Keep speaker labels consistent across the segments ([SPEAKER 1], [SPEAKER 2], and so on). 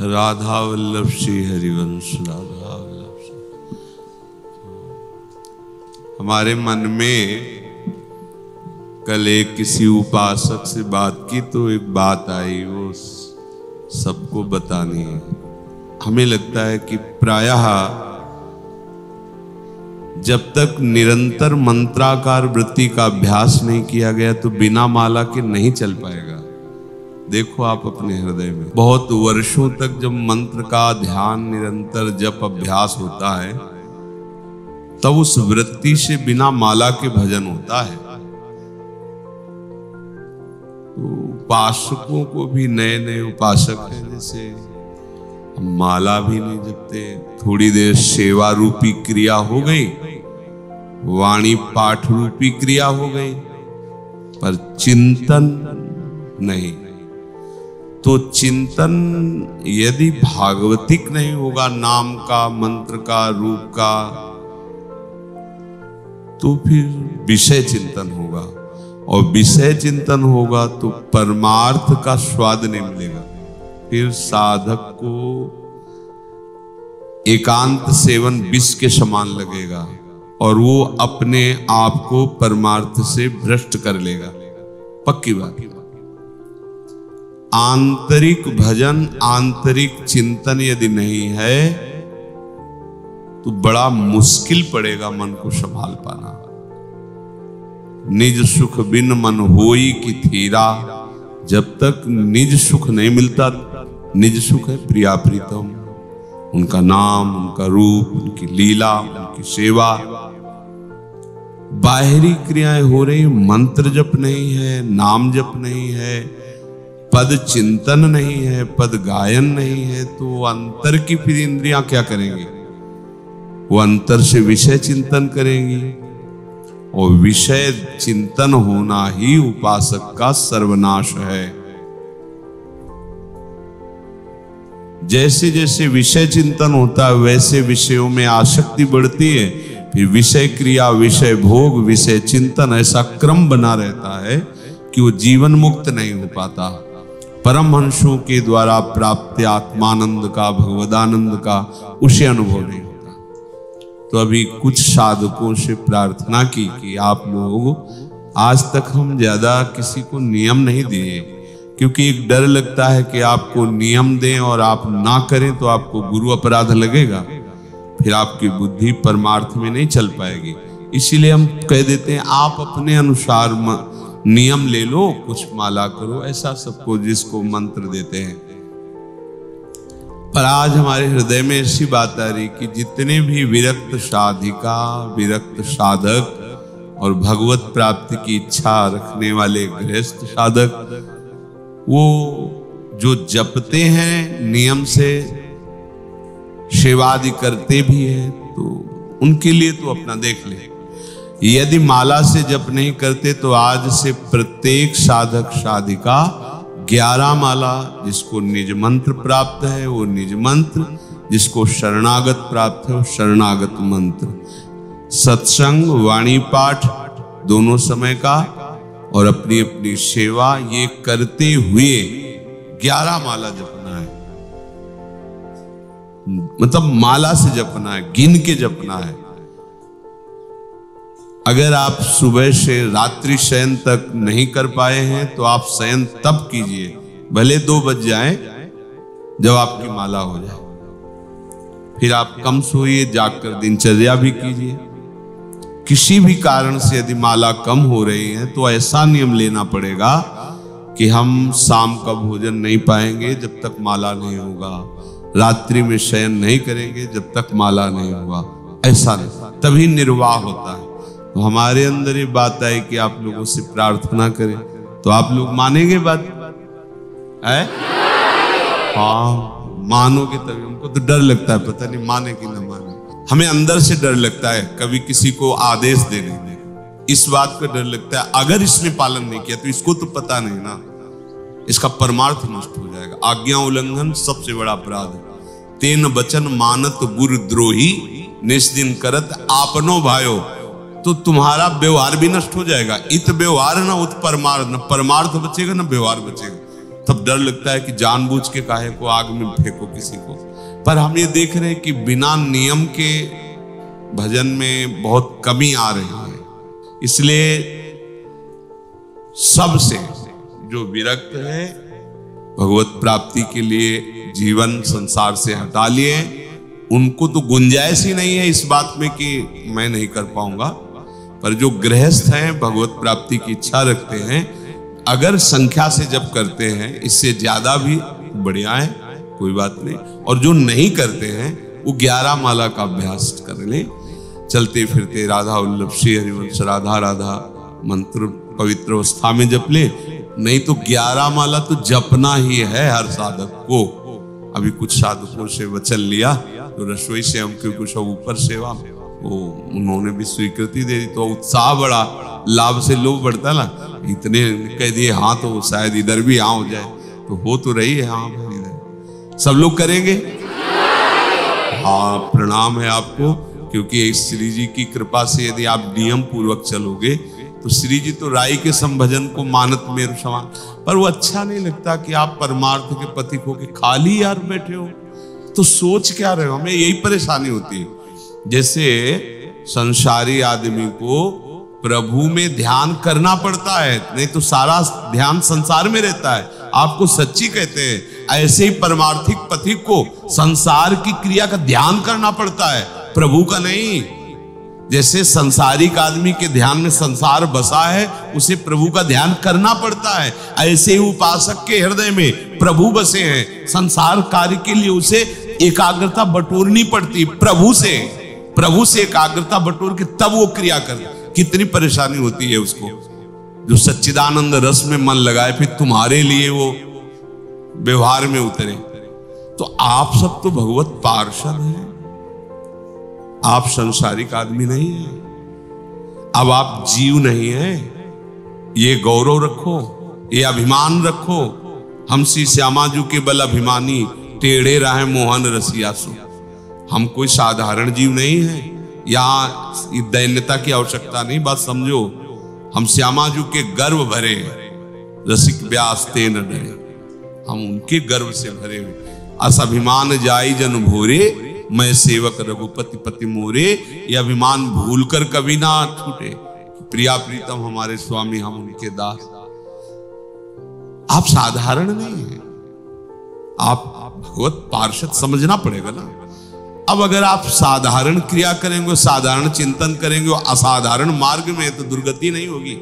[SPEAKER 1] राधा वल्लभ श्री हरिवंश राधा वल्लभ श्री। हमारे मन में कल एक किसी उपासक से बात की तो एक बात आई, वो सबको बतानी है। हमें लगता है कि प्रायः जब तक निरंतर मंत्राकार वृत्ति का अभ्यास नहीं किया गया तो बिना माला के नहीं चल पाएगा। देखो आप अपने हृदय में बहुत वर्षों तक जब मंत्र का ध्यान निरंतर जप अभ्यास होता है तब उस वृत्ति से बिना माला के भजन होता है। तो उपासकों को भी नए नए उपासक हैं, जैसे हम माला भी नहीं जपते, थोड़ी देर सेवा रूपी क्रिया हो गई, वाणी पाठ रूपी क्रिया हो गई, पर चिंतन नहीं। तो चिंतन यदि भागवतिक नहीं होगा, नाम का, मंत्र का, रूप का, तो फिर विषय चिंतन होगा, और विषय चिंतन होगा तो परमार्थ का स्वाद नहीं मिलेगा। फिर साधक को एकांत सेवन विष के समान लगेगा और वो अपने आप को परमार्थ से भ्रष्ट कर लेगा। पक्की बात। आंतरिक भजन, आंतरिक चिंतन यदि नहीं है तो बड़ा मुश्किल पड़ेगा मन को संभाल पाना। निज सुख बिन मन होई की थीरा, जब तक निज सुख नहीं मिलता, निज सुख है प्रिया प्रीतम, उनका नाम, उनका रूप, उनकी लीला, उनकी सेवा। बाहरी क्रियाएं हो रही, मंत्र जप नहीं है, नाम जप नहीं है, पद चिंतन नहीं है, पद गायन नहीं है, तो अंतर की फिर इंद्रियां क्या करेंगी? वो अंतर से विषय चिंतन करेंगी, और विषय चिंतन होना ही उपासक का सर्वनाश है। जैसे जैसे विषय चिंतन होता है वैसे विषयों में आसक्ति बढ़ती है, फिर विषय क्रिया, विषय भोग, विषय चिंतन, ऐसा क्रम बना रहता है कि वो जीवन मुक्त नहीं हो पाता। परमहंसों के द्वारा प्राप्त आत्मानंद का, भगवदानंद का उसे अनुभव नहीं होता। तो अभी कुछ साधकों से प्रार्थना की कि आप लोग, आज तक हम ज्यादा किसी को नियम नहीं दिए, क्योंकि एक डर लगता है कि आपको नियम दें और आप ना करें तो आपको गुरु अपराध लगेगा, फिर आपकी बुद्धि परमार्थ में नहीं चल पाएगी। इसीलिए हम कह देते हैं आप अपने अनुसार नियम ले लो, कुछ माला करो, ऐसा सबको जिसको मंत्र देते हैं। पर आज हमारे हृदय में ऐसी बात आ रही कि जितने भी विरक्त साधिका, विरक्त साधक और भगवत प्राप्ति की इच्छा रखने वाले गृहस्थ साधक, वो जो जपते हैं नियम से, सेवादि करते भी हैं, तो उनके लिए तो अपना देख ले। यदि माला से जप नहीं करते तो आज से प्रत्येक साधक साधिका 11 माला, जिसको निज मंत्र प्राप्त है वो निज मंत्र, जिसको शरणागत प्राप्त है वो शरणागत मंत्र, सत्संग, वाणी पाठ दोनों समय का, और अपनी अपनी सेवा, ये करते हुए 11 माला जपना है। मतलब माला से जपना है, गिन के जपना है। अगर आप सुबह से रात्रि शयन तक नहीं कर पाए हैं तो आप शयन तब कीजिए, भले 2 बज जाए, जब आपकी माला हो जाए। फिर आप कम सोइए, जागकर दिनचर्या भी कीजिए। किसी भी कारण से यदि माला कम हो रही है तो ऐसा नियम लेना पड़ेगा कि हम शाम का भोजन नहीं पाएंगे जब तक माला नहीं होगा, रात्रि में शयन नहीं करेंगे जब तक माला नहीं होगा, ऐसा नहीं, तभी निर्वाह होता है। तो हमारे अंदर ये बात आई कि आप लोगों से प्रार्थना करें, तो आप लोग मानेंगे बात है? हाँ, मानोगे तभी। हमको तो डर लगता है, पता नहीं माने कि ना माने। हमें अंदर से डर लगता है कभी किसी को आदेश देने में, इस बात का डर लगता है अगर इसने पालन नहीं किया तो इसको तो पता नहीं ना, इसका परमार्थ नष्ट हो जाएगा। आज्ञा उल्लंघन सबसे बड़ा अपराध है। तेन बचन मानत गुरु द्रोही, निस्दिन करत आपनो भायो, तो तुम्हारा व्यवहार भी नष्ट हो जाएगा। इत व्यवहार न उत परमार्थ, न परमार्थ बचेगा न व्यवहार बचेगा। तब डर लगता है कि जानबूझ के काहे को आग में फेंको किसी को। पर हम ये देख रहे हैं कि बिना नियम के भजन में बहुत कमी आ रही है। इसलिए सबसे जो विरक्त है भगवत प्राप्ति के लिए जीवन संसार से हटा लिए, उनको तो गुंजाइश ही नहीं है इस बात में कि मैं नहीं कर पाऊंगा। पर जो गृहस्थ हैं भगवत प्राप्ति की इच्छा रखते हैं, अगर संख्या से जब करते हैं इससे ज्यादा भी बढ़िया है, कोई बात नहीं। और जो नहीं करते हैं वो 11 माला का अभ्यास कर ले, चलते फिरते राधा वल्लभ श्री हरिवंश राधा राधा मंत्र पवित्र अवस्था में जप ले। नहीं तो 11 माला तो जपना ही है हर साधक को। अभी कुछ साधकों से वचन लिया तो रसोई से हम कुछ ऊपर सेवा वो उन्होंने भी स्वीकृति दे दी, तो उत्साह बढ़ा, लाभ से लोभ बढ़ता ना। इतने कह दिए हाँ तो शायद इधर भी हाँ हो जाए, तो हो तो रही है हाँ इधर। सब लोग करेंगे हाँ, प्रणाम है आपको, क्योंकि श्री जी की कृपा से यदि आप नियम पूर्वक चलोगे तो श्री जी तो राई के संभजन को मानत मेरु समान। पर वो अच्छा नहीं लगता कि आप परमार्थ के पथिक हो के खाली यार बैठे हो, तो सोच क्या रहे हो। हमें यही परेशानी होती है। जैसे संसारी आदमी को प्रभु में ध्यान करना पड़ता है, नहीं तो सारा ध्यान संसार में रहता है। आपको सच्ची कहते हैं, ऐसे ही परमार्थिक पथिक को संसार की क्रिया का ध्यान करना पड़ता है, प्रभु का नहीं। जैसे संसारिक आदमी के ध्यान में संसार बसा है, उसे प्रभु का ध्यान करना पड़ता है। ऐसे ही उपासक के हृदय में प्रभु बसे हैं, संसार कार्य के लिए उसे एकाग्रता बटोरनी पड़ती प्रभु से एकाग्रता बटोर के तब वो क्रिया कर। कितनी परेशानी होती है उसको जो सच्चिदानंद रस में मन लगाए, फिर तुम्हारे लिए वो व्यवहार में उतरे। तो आप सब तो भगवत पार्षद हैं, आप संसारिक आदमी नहीं है। अब आप जीव नहीं है, ये गौरव रखो, ये अभिमान रखो। हम श्री श्यामाजू के बल अभिमानी, टेढ़े रहे मोहन रसिया सो। हम कोई साधारण जीव नहीं है, यहाँ दैन्यता की आवश्यकता नहीं। बात समझो, हम श्यामाजू के गर्व भरे, रसिक व्यास ते न डरे, हम उनके गर्व से भरे हुए। अस अभिमान जाई जन भोरे, मैं सेवक रघुपति पति मोरे। ये अभिमान भूलकर कभी ना छूटे, प्रिया प्रीतम हमारे स्वामी, हम उनके दास। आप साधारण नहीं है, आप भगवत पार्षद समझना पड़ेगा ना। अब अगर आप साधारण क्रिया करेंगे, साधारण चिंतन करेंगे, असाधारण मार्ग में, तो दुर्गति नहीं होगी।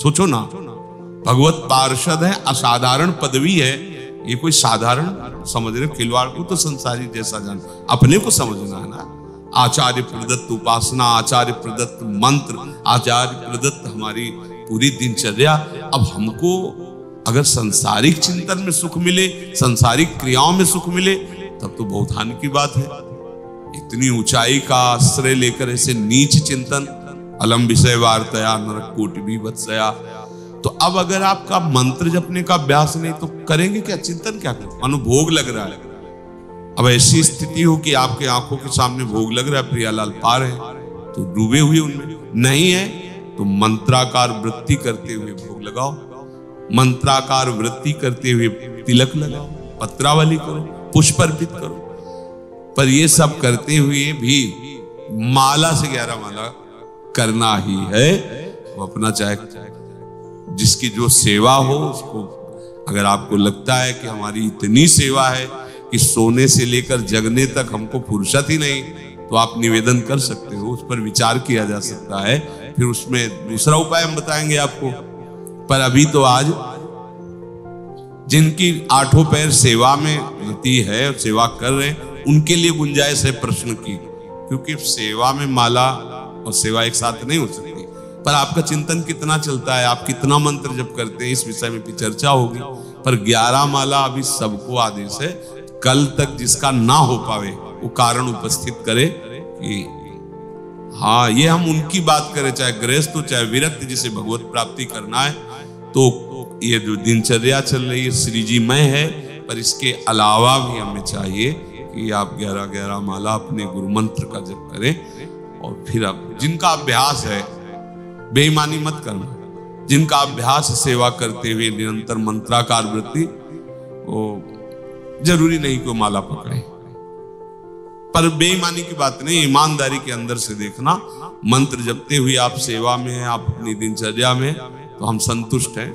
[SPEAKER 1] सोचो ना, भगवत पार्षद है, असाधारण पदवी है। ये कोई साधारण समझ रहे खिलवाड़ को तो संसारी जैसा जान, अपने को समझना है ना। आचार्य प्रदत्त उपासना, आचार्य प्रदत्त मंत्र, आचार्य प्रदत्त हमारी पूरी दिनचर्या। अब हमको अगर संसारिक चिंतन में सुख मिले, संसारिक क्रियाओं में सुख मिले, तब तो बहुत हानि की बात है। इतनी ऊंचाई का आश्रय लेकर ऐसे नीच चिंतन, अलम विषय वार्तया नरक कोटि भी वत्सया। तो अब अगर आपका मंत्र जपने का अभ्यास नहीं तो करेंगे क्या, चिंतन क्या करें। अनुभोग लग रहा है, अब ऐसी स्थिति हो कि आपके आंखों के सामने भोग लग रहा है, प्रियालाल पार है, तो डूबे हुए उनमें नहीं है, तो मंत्राकार वृत्ति करते हुए भोग लगाओ, मंत्राकार वृत्ति करते हुए तिलक लगाओ, पत्रावली करो, पुष्प अर्पित करो। पर ये सब करते हुए भी माला से 11 माला करना ही है। वो अपना चाहे जिसकी जो सेवा हो उसको, अगर आपको लगता है कि हमारी इतनी सेवा है कि सोने से लेकर जगने तक हमको फुर्सत ही नहीं, तो आप निवेदन कर सकते हो, उस पर विचार किया जा सकता है। फिर उसमें दूसरा उपाय हम बताएंगे आपको। पर अभी तो आज जिनकी 8 पैर सेवा में गति है और सेवा कर रहे हैं, उनके लिए गुंजाइश है प्रश्न की, क्योंकि सेवा में माला और सेवा एक साथ नहीं हो सकती। पर आपका चिंतन कितना चलता है, आप कितना मंत्र जप करते हैं, इस विषय में भी चर्चा होगी। पर 11 माला अभी सबको आदेश है। कल तक जिसका ना हो पावे वो कारण उपस्थित करे कि हाँ, ये हम उनकी बात करें, चाहे गृहस्थ हो चाहे विरक्त, जिसे भगवत प्राप्ति करना है। तो ये जो दिनचर्या चल रही है श्री जी में है, पर इसके अलावा भी हमें चाहिए कि आप 11-11 माला अपने गुरु मंत्र का जप करें। और फिर अब जिनका अभ्यास है, बेईमानी मत करना, जिनका अभ्यास सेवा करते हुए निरंतर मंत्राकार वृत्ति, वो जरूरी नहीं कि वो माला पकड़े। पर बेईमानी की बात नहीं, ईमानदारी के अंदर से देखना, मंत्र जपते हुए आप सेवा में हैं, आप अपनी दिनचर्या में, तो हम संतुष्ट हैं,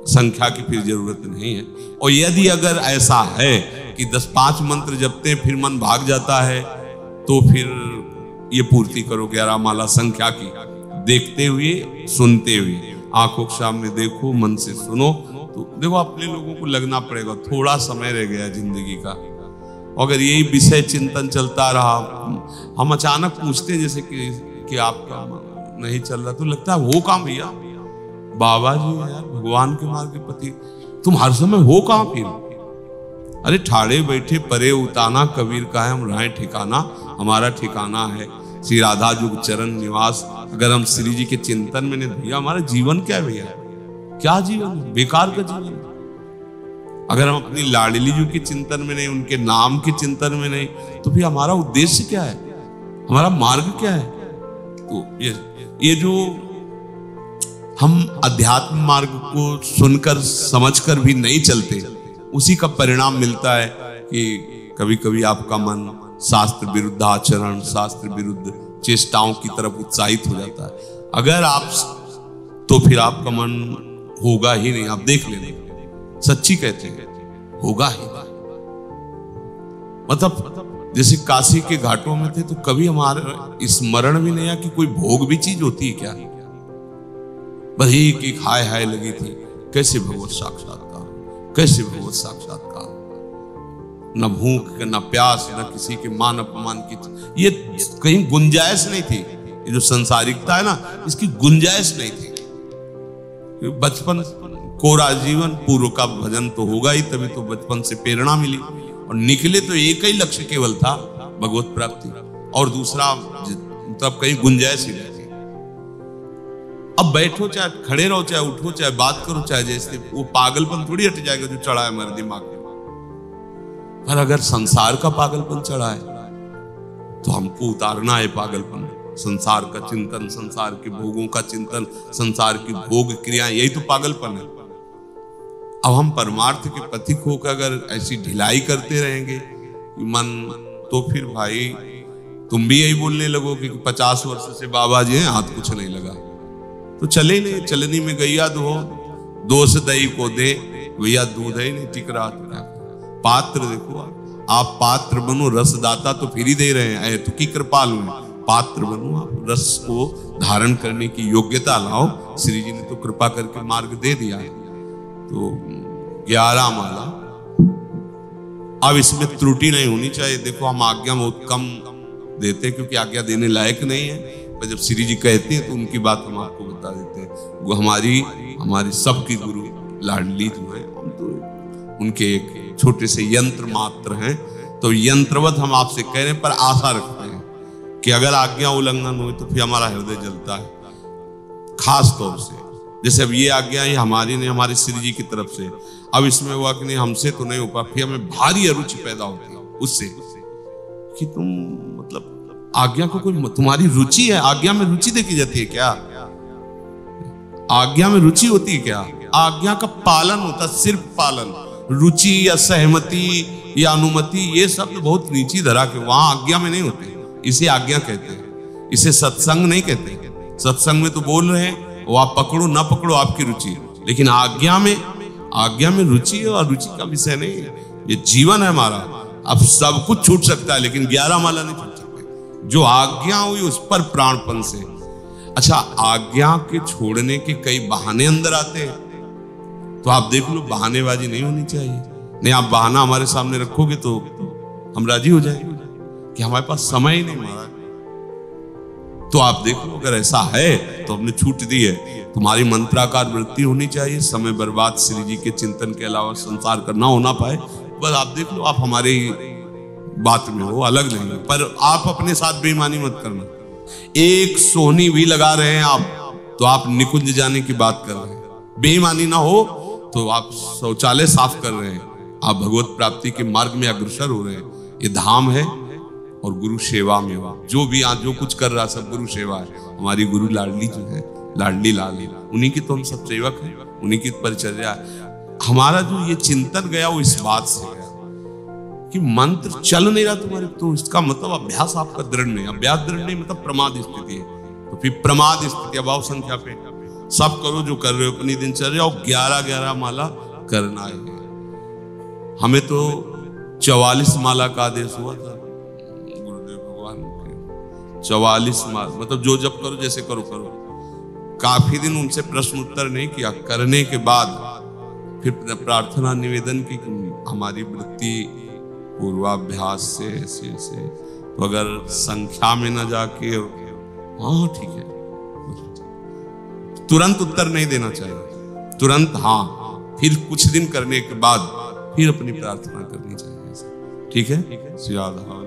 [SPEAKER 1] संख्या की फिर जरूरत नहीं है। और यदि अगर ऐसा है कि 10-5 मंत्र जपते हैं फिर मन भाग जाता है, तो फिर ये पूर्ति करो 11 माला संख्या की, देखते हुए सुनते हुए, आंखों के सामने देखो, मन से सुनो। तो देखो अपने लोगों को लगना पड़ेगा, थोड़ा समय रह गया जिंदगी का। अगर यही विषय चिंतन चलता रहा, हम अचानक पूछते हैं जैसे कि आपका नहीं चल रहा, तो लगता है हो कहाँ भैया, बाबा जी यार भगवान के मार्ग के पति, तुम हर समय हो कहाँ फिर? अरे ठाड़े बैठे परे उताना, कबीर का है हम राय ठिकाना, हमारा ठिकाना है श्री राधा जुग चरण निवास। अगर हम श्री जी के चिंतन में नहीं, भैया हमारा जीवन क्या है भैया? क्या जीवन? बेकार का जीवन। अगर हम अपनी लाडली जी के चिंतन में नहीं, उनके नाम के चिंतन में नहीं, तो फिर हमारा उद्देश्य क्या है, हमारा मार्ग क्या है? तो ये जो हम अध्यात्म मार्ग को सुनकर समझकर भी नहीं चलते, उसी का परिणाम मिलता है कि कभी कभी आपका मन शास्त्र विरुद्ध आचरण, शास्त्र विरुद्ध चेष्टाओं की तरफ उत्साहित हो जाता है। अगर आप, तो फिर आपका मन होगा ही नहीं, आप देख लेना, सच्ची कहते हैं होगा ही। मतलब जैसे काशी के घाटों में थे, तो कभी हमारे स्मरण भी नहीं आया कि कोई भोग भी चीज होती है क्या। बस एक हाय हाय लगी थी, कैसे भगवत साक्षात्कार, कैसे भगवत साक्षात्कार, न भूख न प्यास, न किसी के मान अपमान की, ये कहीं गुंजाइश नहीं थी। ये जो संसारिकता है ना, इसकी गुंजाइश नहीं थी। बचपन कोरा जीवन, पूर्व का भजन तो होगा ही, तभी तो बचपन से प्रेरणा मिली, और निकले तो एक ही लक्ष्य केवल था, भगवत प्राप्ति, और दूसरा तब कहीं गुंजाइश ही नहीं थी। अब बैठो चाहे खड़े रहो, चाहे उठो, चाहे बात करो, चाहे जैसे, वो पागलपन थोड़ी हट जाएगा जो चढ़ा है हमारे दिमाग में। पर अगर संसार का पागलपन चढ़ा है, तो हमको उतारना है पागलपन, संसार का चिंतन, संसार के भोगों का चिंतन, संसार की भोग क्रियाएं, यही तो पागलपन है। अब हम परमार्थ के पथिक होकर अगर ऐसी ढिलाई करते रहेंगे मन, तो फिर भाई तुम भी यही बोलने लगोगे कि 50 वर्ष से बाबा जी हैं, हाथ कुछ नहीं लगा, तो चले नहीं, चलनी में गैया दो, दोष दही को दे, भैया दूध ही नहीं टिक रहा। पात्र देखो, आप पात्र बनो, रसदाता तो फिर ही दे रहे हैं, तो की कृपालु हैं, पात्र बनो, आप रस को धारण करने की योग्यता लाओ। श्री जी ने तो कृपा करके मार्ग दे दिया है। तो 11 माला, अब इसमें त्रुटि नहीं होनी चाहिए। देखो हम आज्ञा बहुत कम देते, क्योंकि आज्ञा देने लायक नहीं है, पर जब श्री जी कहते हैं तो उनकी बात हम आपको बता देते हैं। वो हमारी सबकी गुरु लाडली जो है, हम तो उनके एक छोटे से यंत्र मात्र हैं। तो यंत्रवत हम आपसे कह रहे हैं, पर आशा रखते हैं कि अगर आज्ञा उल्लंघन हो तो फिर हमारा हृदय जलता है। खास तौर से जैसे अब ये आज्ञा ही हमारी नहीं, हमारे श्री जी की तरफ से, अब इसमें हुआ कि नहीं हमसे तो नहीं हो पा, फिर हमें भारी अरुचि पैदा होती है उससे कि तुम, मतलब आज्ञा को कोई, तुम्हारी रुचि है, आज्ञा में रुचि देखी जाती है क्या? आज्ञा में रुचि होती है क्या? आज्ञा का पालन होता, सिर्फ पालन। रुचि या सहमति या अनुमति, ये शब्द बहुत नीची धरा के, वहां आज्ञा में नहीं होते। इसे आज्ञा कहते हैं, इसे सत्संग नहीं कहते। सत्संग में तो बोल रहे हैं, वो आप पकड़ो ना पकड़ो आपकी रुचि, लेकिन आज्ञा में रुचि और रुचि का विषय नहीं है। ये जीवन है हमारा। अब सब कुछ छूट सकता है, लेकिन 11 माला नहीं छूट सकते। जो आज्ञा हुई उस पर प्राणपन से। अच्छा, आज्ञा के छोड़ने के कई बहाने अंदर आते हैं, तो आप देख लो, बहानेबाजी नहीं होनी चाहिए। नहीं, आप बहाना हमारे सामने रखोगे तो हम राजी हो जाएंगे कि हमारे पास समय ही नहीं महाराज। तो आप देख लो, अगर ऐसा है तो हमने छूट दी है। तुम्हारी मंत्राकार वृत्ति होनी चाहिए, समय बर्बाद श्री जी के चिंतन के अलावा संसार करना हो ना पाए। बस आप देख लो, आप हमारे बात में हो, अलग नहीं, पर आप अपने साथ बेईमानी मत करना। एक सोहनी भी लगा रहे हैं आप, तो आप निकुंज जाने की बात कर रहे हैं। बेईमानी ना हो तो आप शौचालय साफ कर रहे हैं, आप भगवत प्राप्ति के मार्ग में अग्रसर हो रहे हैं। ये धाम है और गुरु सेवा में हो। जो भी आज जो कुछ कर रहा सब गुरु सेवा है। हमारी गुरु लाडली जो है, लाडली लाल, उन्हीं की तो हम सब सेवक हैं, उन्हीं की परिचर्या है। हमारा जो ये चिंतन गया वो इस बात से गया कि मंत्र चल नहीं रहा तुम्हारे, तो इसका मतलब अभ्यास आपका दृढ़ नहीं, अभ्यास दृढ़ नहीं मतलब प्रमाद स्थिति है। तो फिर प्रमाद स्थिति अभाव संख्या पे सब करो जो कर रहे हो अपनी दिनचर्या, और 11-11 माला करना है। हमें तो 44 माला का आदेश हुआ था गुरुदेव भगवान के, 44 माला मतलब जो जब करो जैसे करो करो। काफी दिन उनसे प्रश्न उत्तर नहीं किया, करने के बाद फिर प्रार्थना निवेदन की हमारी वृत्ति पूर्वाभ्यास से ऐसे ऐसे, तो अगर संख्या में न जाके हाँ ठीक है, तुरंत उत्तर नहीं देना चाहिए, तुरंत हाँ, फिर कुछ दिन करने के बाद फिर अपनी प्रार्थना करनी चाहिए। ठीक है, श्री राधा।